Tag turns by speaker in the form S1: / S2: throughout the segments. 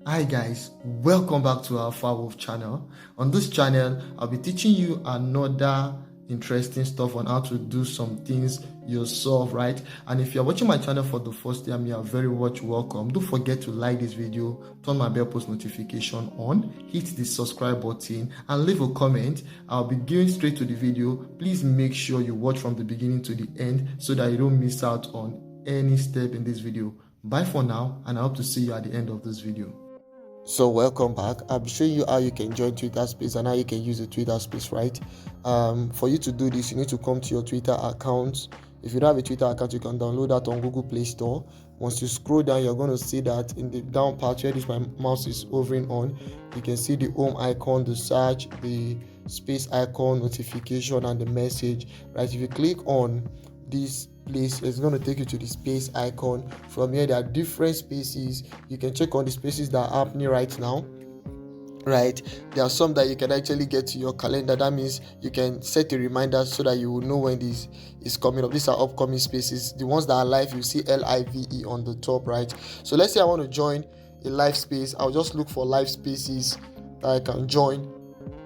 S1: Hi guys, welcome back to our Wolf channel. On this channel, I'll be teaching you another interesting stuff on how to do some things yourself, right? And if you're watching my channel for the first time, you are very much welcome. Don't forget to like this video, turn my bell post notification on, hit the subscribe button, and leave a comment. I'll be going straight to the video. Please make sure you watch from the beginning to the end so that you don't miss out on any step in this video. Bye for now, and I hope to see you at the end of this video. So welcome back. I'll be showing you how you can join Twitter Space and how you can use the Twitter Space, right? For you to do this, you need to come to your Twitter account. If you don't have a Twitter account, you can download that on Google Play Store. Once you scroll down, you're going to see that in the down part where this my mouse is hovering on, you can see the home icon, the search, the space icon, notification, and the message, right? If you click on this place, it's going to take you to the space icon. From here, there are different spaces. You can check on the spaces that are happening right now, right? There are some that you can actually get to your calendar. That means you can set a reminder so that you will know when this is coming up. These are upcoming spaces. The ones that are live, you see LIVE on the top, right? So let's say I want to join a live space. I'll just look for live spaces that I can join.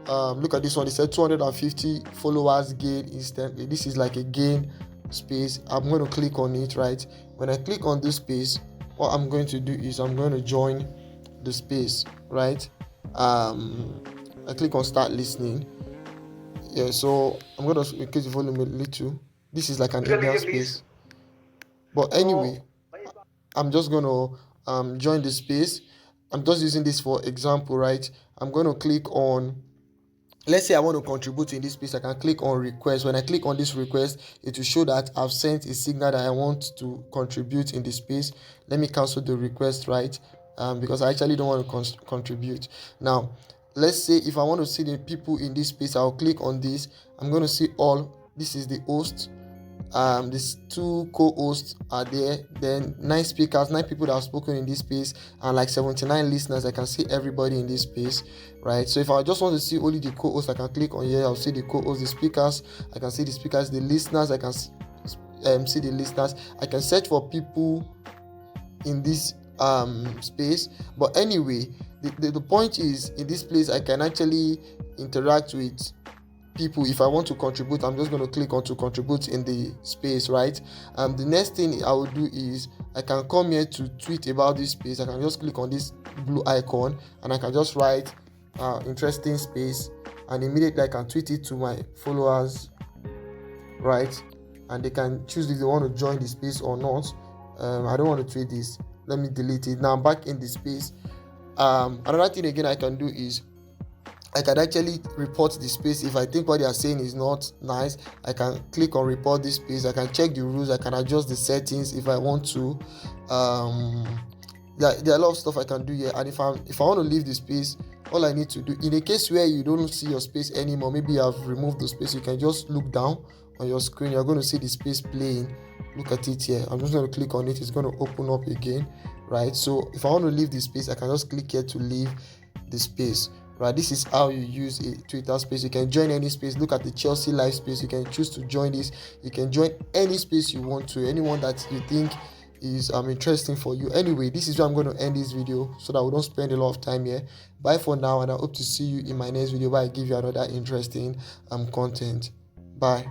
S1: Look at this one. It said 250 followers gain instantly. This is like a gain space. I'm going to click on it, right? When I click on this space, what I'm going to do is I'm going to join the space, right? I click on start listening. Yeah, so I'm going to increase the volume a little. This is like an Indian space, but anyway, I'm just going to join the space. I'm just using this for example, right? I'm going to click on, let's say I want to contribute in this space. I can click on request. When I click on this request, it will show that I've sent a signal that I want to contribute in the space. Let me cancel the request, right? Because I actually don't want to contribute. Now, let's say if I want to see the people in this space, I'll click on this. I'm going to see all. This is the host. These two co-hosts are there, then 9 speakers, 9 people that have spoken in this space, and like 79 listeners. I can see everybody in this space, right? So if I just want to see only the co-hosts, I can click on here. I'll see the co-hosts, the speakers. I can see the speakers, the listeners. I can see the listeners. I can search for people in this space. But anyway, the point is, in this place I can actually interact with people. If I want to contribute, I'm just going to click on to contribute in the space, right? The next thing I will do is I can come here to tweet about this space. I can just click on this blue icon and I can just write interesting space, and immediately I can tweet it to my followers, right? And they can choose if they want to join the space or not. I don't want to tweet this. Let me delete it. Now I'm back in the space. Another thing again I can do is I can actually report the space. If I think what they are saying is not nice, I can click on report this space. I can check the rules. I can adjust the settings if I want to. There are a lot of stuff I can do here. And if I want to leave the space, all I need to do, in a case where you don't see your space anymore, maybe you have removed the space, you can just look down on your screen. You're going to see the space playing. Look at it here. I'm just going to click on it. It's going to open up again, right? So if I want to leave the space, I can just click here to leave the space. Right, this is how you use a Twitter space. You can join any space. Look at the Chelsea live space. You can choose to join this. You can join any space you want to, anyone that you think is interesting for you. Anyway, this is where I'm going to end this video so that we don't spend a lot of time here. Bye for now, and I hope to see you in my next video where I give you another interesting content. Bye.